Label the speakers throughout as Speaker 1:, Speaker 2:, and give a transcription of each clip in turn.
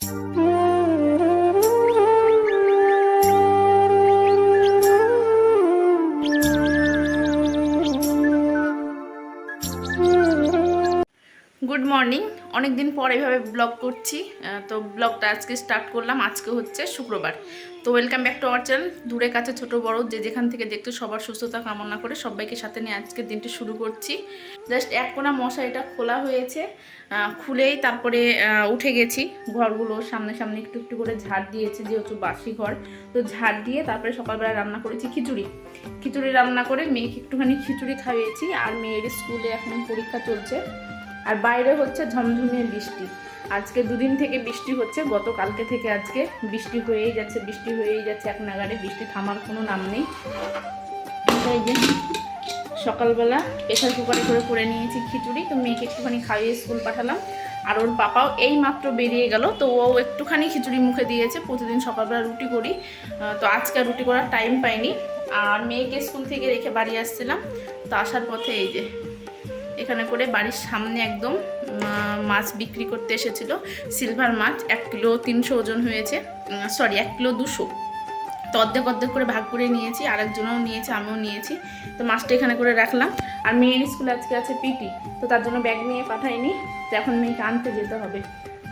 Speaker 1: Good morning. অনেক দিন পর এইভাবে ব্লগ করছি, তো ব্লগটা আজকে স্টার্ট করলাম। আজকে হচ্ছে শুক্রবার। তো welcome back to our channel. দূরে কাছে ছোট বড় যে যেখান থেকে দেখতে সবার সুস্থতা কামনা করে সবাইকে সাথে নিয়ে আজকে দিনটি শুরু করছি। জাস্ট এক কোনা মশারিটা খোলা হয়েছে, খুলেই তারপরে উঠে গেছি। ঘরগুলো সামনে সামনে একটু একটু করে ঝাড় দিয়েছি, যেহেতু বাসি ঘর। তো ঝাড় দিয়ে তারপরে সকালবেলা রান্না করেছি খিচুড়ি রান্না করে মেয়েকে একটুখানি খিচুড়ি খাইয়েছি। আর মেয়ের স্কুলে এখন পরীক্ষা চলছে। আর বাইরে হচ্ছে ঝমঝমিয়ে বৃষ্টি। আজকে দুদিন থেকে বৃষ্টি হচ্ছে, গতকালকে থেকে আজকে বৃষ্টি হয়েই যাচ্ছে এক নাগাড়ে। বৃষ্টি থামার কোনো নাম নেই। এই যে সকালবেলা প্রেসার কুকারে করে নিয়েছি খিচুড়ি। তো মেয়েকে একটুখানি খাইয়ে স্কুল পাঠালাম। আর ওর পাপাও এই মাত্র বেরিয়ে গেল, তো ও একটুখানি খিচুড়ি মুখে দিয়েছে। প্রতিদিন সকালবেলা রুটি করি, তো আজকে রুটি করার টাইম পাইনি। আর মেয়েকে স্কুল থেকে রেখে বাড়ি আসছিলাম। তো আসার পথে এই যে এখানে করে বাড়ির সামনে একদম মাছ বিক্রি করতে এসেছিল। সিলভার মাছ 1 কিলো 300 ওজন হয়েছে, 1 কিলো 200। তো অর্ধেক করে ভাগ করে নিয়েছি, আরেকজনও নিয়েছে, আমিও নিয়েছি। তো মাছটা এখানে করে রাখলাম। আর মেয়ের স্কুলে আজকে আছে পিটি, তো তার জন্য ব্যাগ নিয়ে পাঠাইনি। তো এখন মেয়েকে আনতে যেতে হবে।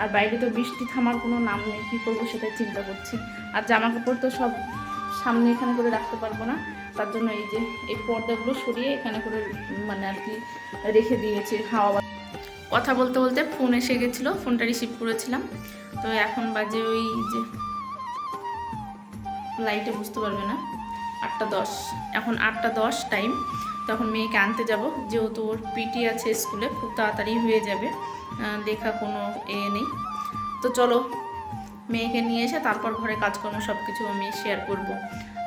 Speaker 1: আর বাইরে তো বৃষ্টি থামার কোনো নাম নেই, কী করবো সেটাই চিন্তা করছি। আর জামা কাপড় তো সব সামনে এখানে করে রাখতে পারবো না, তার জন্য এই যে এই পর্দাগুলো সরিয়ে এখানে করে মানে আর কি রেখে দিয়েছি। কথা বলতে বলতে ফোন এসে গেছিলো, ফোনটা রিসিভ করেছিলাম। তো এখন বাজে ওই যে লাইটে বুঝতে পারবে না 8টা 10, এখন 8টা 10 টাইম। তখন মেয়েকে আনতে যাব, যেহেতু ওর পিটি আছে স্কুলে, খুব তাড়াতাড়ি হয়ে যাবে, লেখা কোনো নেই। তো চলো মেয়েকে নিয়ে এসে তারপর ঘরে কাজকর্ম সব কিছু আমি শেয়ার করব।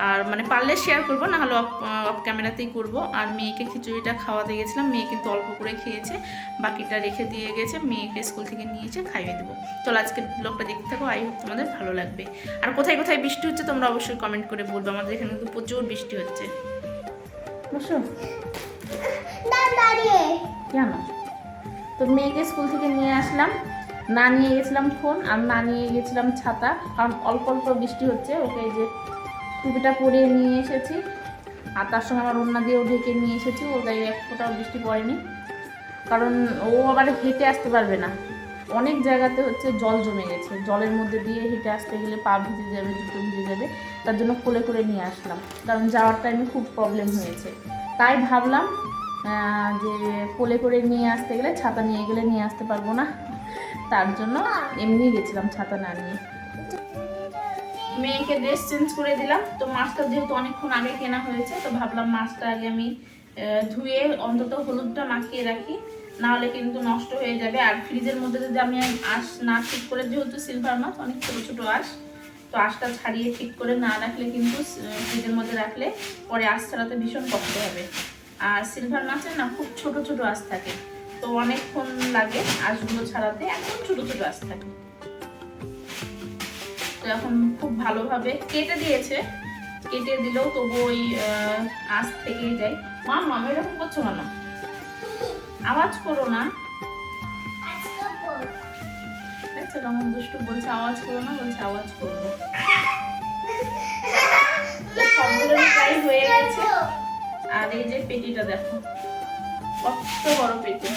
Speaker 1: আর মানে পারলে শেয়ার করব, না হলে অফ ক্যামেরাতেই করব। আর মেয়েকে খিচুড়িটা খাওয়াতে গেছিলাম, মেয়ে কিন্তু অল্প করে খেয়েছে, বাকিটা রেখে দিয়ে গেছে। মেয়েকে স্কুল থেকে নিয়ে এসে খাইয়ে দেবো। চলো আজকে ব্লগটা দেখতে থাকো, আই হোপ তোমাদের ভালো লাগবে। আর কোথায় কোথায় বৃষ্টি হচ্ছে তোমরা অবশ্যই কমেন্ট করে বলবে। আমাদের এখানে কিন্তু প্রচুর বৃষ্টি হচ্ছে। বসো কেন? তো মেয়েকে স্কুল থেকে নিয়ে আসলাম, না নিয়ে গেছিলাম ফোন, আর না নিয়ে গেছিলাম ছাতা, কারণ অল্প অল্প বৃষ্টি হচ্ছে। ওকে এই যে টুপিটা পরিয়ে নিয়ে এসেছি, আর তার সঙ্গে আমার ওড়না দিয়েও ঢেকে নিয়ে এসেছি। ওর গায়ে এক ফোঁটাও বৃষ্টি পড়েনি, কারণ ও আবার হেঁটে আসতে পারবে না। অনেক জায়গাতে হচ্ছে জল জমে গেছে, জলের মধ্যে দিয়ে হেঁটে আসতে গেলে পা ভিজে যাবে, জুতো ভিজে যাবে। তার জন্য কোলে করে নিয়ে আসলাম, কারণ যাওয়ার টাইমে খুব প্রবলেম হয়েছে। তাই ভাবলাম যে কোলে করে নিয়ে আসতে গেলে, ছাতা নিয়ে গেলে নিয়ে আসতে পারবো না, তার জন্য এমনি গেছিলাম ছাতা না নিয়ে। মেয়েকে ড্রেস চেঞ্জ করে দিলাম। তো মাছটা যেহেতু অনেকক্ষণ আগে কেনা হয়েছে, তো ভাবলাম মাছটা আগে আমি ধুয়ে অন্তত হলুদটা মাখিয়ে রাখি, নাহলে কিন্তু নষ্ট হয়ে যাবে। আর ফ্রিজের মধ্যে যদি আমি আঁশ না ঠিক করে, যেহেতু সিলভার মাছ অনেক ছোটো ছোটো আঁশ, তো আঁশটা ছাড়িয়ে ঠিক করে না রাখলে কিন্তু ফ্রিজের মধ্যে রাখলে পরে আঁশ ছাড়াতে ভীষণ কষ্ট হবে। আর সিলভার মাছের না খুব ছোট ছোট আঁশ থাকে, তো অনেকক্ষণ লাগে আঁশগুলো ছাড়াতে, একদম ছোট ছোট আঁশ থাকে। তো এখন খুব ভালোভাবে কেটে দিয়েছে, কেটে দিলেও তবু ওই আঁশ থেকেই যায়। মা এরকম করছো না, আওয়াজ করো না। কেমন দুষ্টু বলছে, আওয়াজ করো না, বলছে আওয়াজ করবো। সবগুলো প্রায় হয়ে গেছে। আর এই যে পেটিটা দেখো, কত বড় পেটি,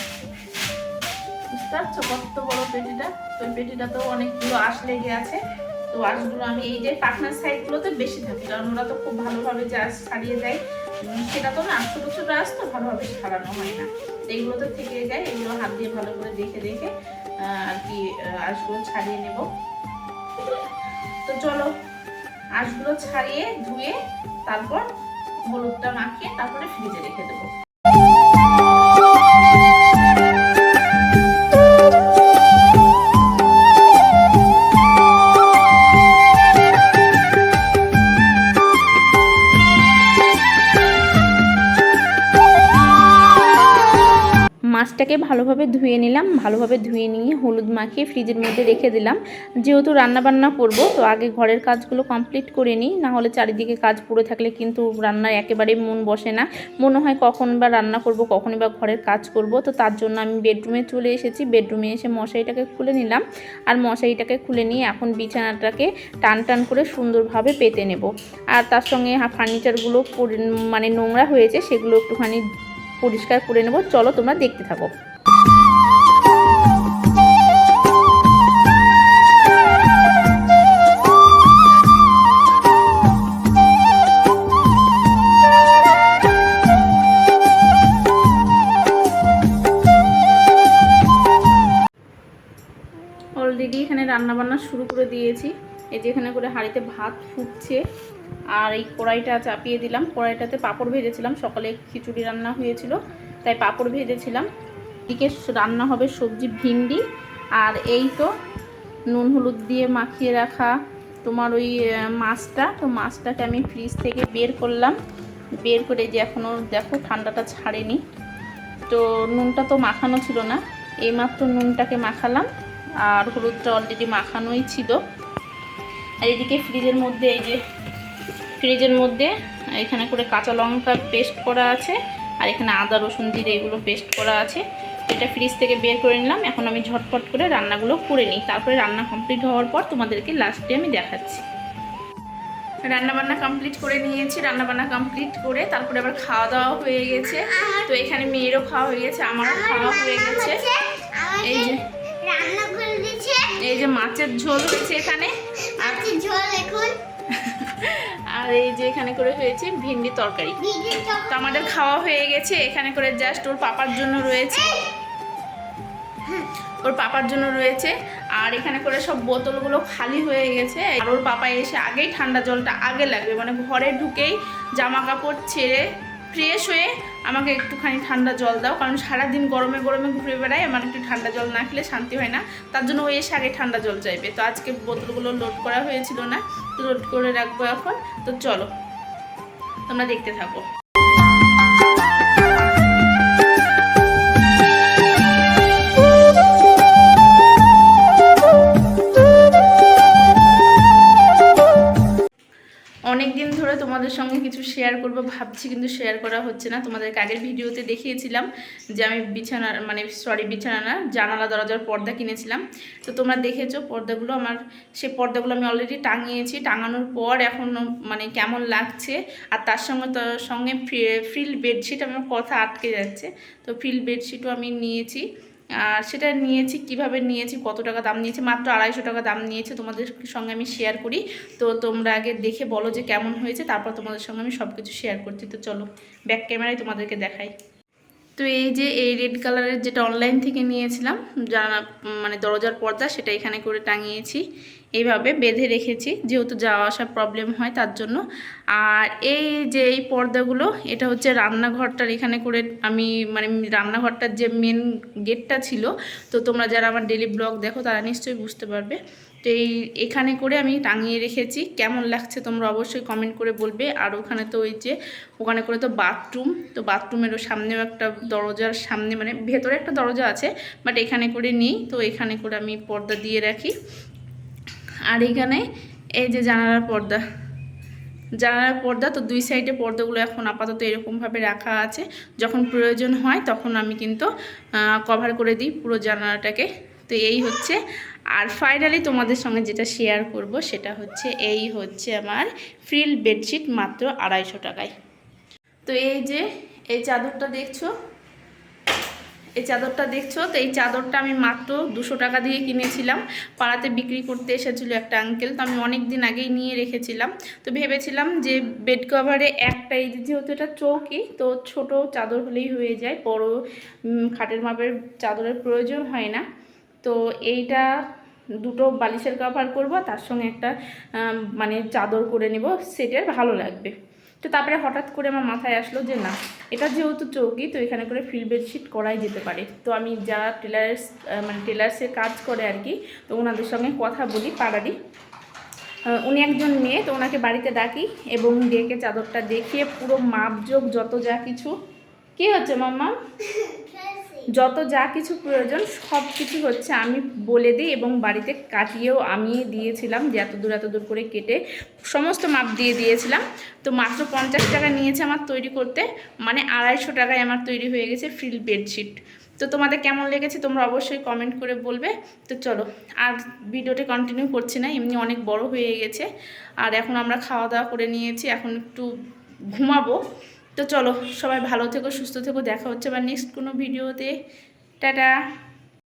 Speaker 1: বুঝতে পারছো কত বড় পেটিটা। তো পেটিটাতেও অনেকগুলো আঁশ লেগে আছে। তো আঁশগুলো আমি এই যে পাখনার সাইডগুলোতে বেশি থাকে, কারণ ওরা তো খুব ভালোভাবে যে আঁশ ছাড়িয়ে যায়, সেটা তো না, ছোটো ছোটো আঁশ তো ভালোভাবে ছাড়ানো হয় না, এইগুলোতে থেকে যায়। এগুলো হাত দিয়ে ভালো করে দেখে আর কি আঁশগুলো ছাড়িয়ে নেব। তো চলো আঁশগুলো ছাড়িয়ে ধুয়ে তারপর হলুদটা মাখিয়ে তারপরে ফ্রিজে রেখে দেবো। মাছটা চিকেনটাকে ভালোভাবে ধুয়ে নিলাম, ভালোভাবে ধুয়ে নিয়ে হলুদ মাখিয়ে ফ্রিজের মধ্যে রেখে দিলাম। যেহেতু রান্নাবান্না করব তো আগে ঘরের কাজগুলো কমপ্লিট করে নিই, না হলে চারিদিকে কাজ পড়ে থাকলে কিন্তু রান্নায় একেবারেই মন বসে না। মনে হয় কখন বা রান্না করব, কখনই বা ঘরের কাজ করব। তো তার জন্য আমি বেডরুমে চলে এসেছি। বেডরুমে এসে মশারিটাকে খুলে নিলাম, আর মশারিটাকে খুলে নিয়ে এখন বিছানাটাকে টান টান করে সুন্দরভাবে পেতে নেব। আর তার সঙ্গে ফার্নিচারগুলো মানে নোংরা হয়েছে, সেগুলো একটুখানি পরিষ্কার করে নেব। চলো তোমরা দেখতে থাকো। অলরেডি এখানে রান্নাবান্না শুরু করে দিয়েছি। এই যে এখানে করে হাঁড়িতে ভাত ফুটছে, আর এই কড়াইটা চাপিয়ে দিলাম। কড়াইটাতে পাঁপড় ভেজেছিলাম, সকালে খিচুড়ি রান্না হয়েছিল তাই পাঁপড় ভেজেছিলাম। এদিকে রান্না হবে সবজি ভিন্ডি, আর এই তো নুন হলুদ দিয়ে মাখিয়ে রাখা তোমার ওই মাছটা। তো মাছটাকে আমি ফ্রিজ থেকে বের করলাম, বের করে যে এখনও দেখো ঠান্ডাটা ছাড়েনি। তো নুনটা তো মাখানো ছিল না, এইমাত্র নুনটাকে মাখালাম, আর হলুদটা অলরেডি মাখানোই ছিল। আর এদিকে ফ্রিজের মধ্যে এই যে ফ্রিজের মধ্যে এখানে করে কাঁচা লঙ্কা পেস্ট করা আছে, আর এখানে আদা রসুন জিরে এগুলো পেস্ট করা আছে। এটা ফ্রিজ থেকে বের করে নিলাম। এখন আমি ঝটপট করে রান্নাগুলো করে নিই, তারপরে রান্না কমপ্লিট হওয়ার পর তোমাদেরকে লাস্টে আমি দেখাচ্ছি। রান্নাবান্না কমপ্লিট করে নিয়েছি, রান্নাবান্না কমপ্লিট করে তারপরে আবার খাওয়া দাওয়া হয়ে গেছে। তো এখানে মেয়েরও খাওয়া হয়ে গেছে, আমারও খাওয়া হয়ে গেছে। এই যে এই যে মাছের ঝোল হয়েছে এখানে, আর এই যে এখানে করে হয়েছে ভিন্ডি তরকারি। তো আমাদের খাওয়া হয়ে গেছে। এখানে করে জাস্ট ওর পাপার জন্য রয়েছে, ওর পাপার জন্য রয়েছে। আর এখানে করে সব বোতলগুলো খালি হয়ে গেছে। আর ওর পাপা এসে আগেই ঠান্ডা জলটা আগে লাগবে, মানে ঘরে ঢুকেই জামা কাপড় ছেড়ে ফ্রেশ হয়ে আমাকে একটুখানি ঠান্ডা জল দাও, কারণ সারাদিন গরমে গরমে ঘুরে বেড়াই, আমার একটু ঠান্ডা জল না খেলে শান্তি হয় না। তার জন্য ও এসে আগে ঠান্ডা জল চাইবে। তো আজকে বোতলগুলো লোড করা হয়েছিল না, তো লোড করে রাখবো এখন। তো চলো তোমরা দেখতে থাকো। অনেক দিন ধরে তোমাদের সঙ্গে কিছু শেয়ার করব ভাবছি, কিন্তু শেয়ার করা হচ্ছে না। তোমাদেরকে আগের ভিডিওতে দেখিয়েছিলাম যে আমি বিছানার বিছানা না, জানালা দরজার পর্দা কিনেছিলাম। তো তোমরা দেখেছো পর্দাগুলো, আমার সেই পর্দাগুলো আমি অলরেডি টাঙিয়েছি। টাঙানোর পর এখন মানে কেমন লাগছে, আর তার সঙ্গে ফ্রিল বেডশিট, আমার কথা আটকে যাচ্ছে। তো ফ্রিল বেডশিটও আমি নিয়েছি। আর সেটা নিয়েছি, কিভাবে নিয়েছি, কত টাকা দাম নিয়েছে, মাত্র 250 টাকা দাম নিয়েছে। তোমাদের সঙ্গে আমি শেয়ার করি। তো তোমরা আগে দেখে বলো যে কেমন হয়েছে, তারপর তোমাদের সঙ্গে আমি সব কিছু শেয়ার করছি। তো চলো ব্যাক ক্যামেরায় তোমাদেরকে দেখাই। তো এই যে এই রেড কালারের যেটা অনলাইন থেকে নিয়েছিলাম মানে দরজার পর্দা, সেটা এখানে করে টাঙিয়েছি, এইভাবে বেঁধে রেখেছি, যেহেতু যাওয়া আসা প্রবলেম হয় তার জন্য। আর এই যে এই পর্দাগুলো, এটা হচ্ছে রান্নাঘরটার এখানে করে আমি মানে রান্নাঘরটার যে মেন গেটটা ছিল। তো তোমরা যারা আমার ডেলি ব্লগ দেখো তারা নিশ্চয়ই বুঝতে পারবে। তো এখানে করে আমি টাঙিয়ে রেখেছি। কেমন লাগছে তোমরা অবশ্যই কমেন্ট করে বলবে। আর ওখানে তো ওই যে ওখানে করে তো বাথরুম, তো বাথরুমেরও সামনেও একটা দরজার সামনে মানে ভেতরে একটা দরজা আছে, বাট এখানে করে নেই। তো এখানে করে আমি পর্দা দিয়ে রাখি। আর এখানে এই যে জানালার পর্দা, তো দুই সাইডে পর্দাগুলো এখন আপাতত এরকমভাবে রাখা আছে। যখন প্রয়োজন হয় তখন আমি কিন্তু কভার করে দিই পুরো জানালাটাকে। তো এই হচ্ছে। আর ফাইনালি তোমাদের সঙ্গে যেটা শেয়ার করব সেটা হচ্ছে এই হচ্ছে আমার ফ্রিল বেডশিট, মাত্র 250 টাকায়। তো এই যে এই চাদরটা দেখছো, তো এই চাদরটা আমি মাত্র 200 টাকা দিয়ে কিনেছিলাম। পাড়াতে বিক্রি করতে এসেছিলো একটা আঙ্কেল, তো আমি অনেক দিন আগেই নিয়ে রেখেছিলাম। তো ভেবেছিলাম যে বেড কভারে একটাই, যেহেতু এটা চৌকি, তো ছোট চাদর হলেই হয়ে যায়, বড় খাটের মাপের চাদরের প্রয়োজন হয় না। তো এইটা দুটো বালিশের কভার করব, তার সঙ্গে একটা মানে চাদর করে নেব, সেটার ভালো লাগবে। তো তারপরে হঠাৎ করে আমার মাথায় আসলো যে না, এটা যেহেতু চৌকি, তো এখানে করে ফ্রিল বেডশিট করাই যেতে পারে। তো আমি যারা টেলার্সের কাজ করে আর কি, তো ওনাদের সঙ্গে কথা বলি পাড়ারই। উনি একজন মেয়ে, তো ওনাকে বাড়িতে ডাকি এবং ডেকে চাদরটা দেখিয়ে পুরো মাপজোক যত যা কিছু। কি হচ্ছে মাম্মা? যত যা কিছু প্রয়োজন সব কিছু হচ্ছে আমি বলে দিই এবং বাড়িতে কাটিয়েও আমি দিয়েছিলাম, যে এত দূর করে কেটে সমস্ত মাপ দিয়ে দিয়েছিলাম। তো মাত্র 50 টাকা নিয়েছে আমার তৈরি করতে, মানে 250 টাকায় আমার তৈরি হয়ে গেছে ফ্রিল বেডশিট। তো তোমাদের কেমন লেগেছে তোমরা অবশ্যই কমেন্ট করে বলবে। তো চলো আর ভিডিওটা কন্টিনিউ করছি না, এমনি অনেক বড় হয়ে গেছে। আর এখন আমরা খাওয়া দাওয়া করে নিয়েছি, এখন একটু ঘুমাবো। তো চলো সবাই ভালো থেকো, সুস্থ থেকো, দেখা হচ্ছে আবার নেক্সট কোনো ভিডিওতে। টাটা।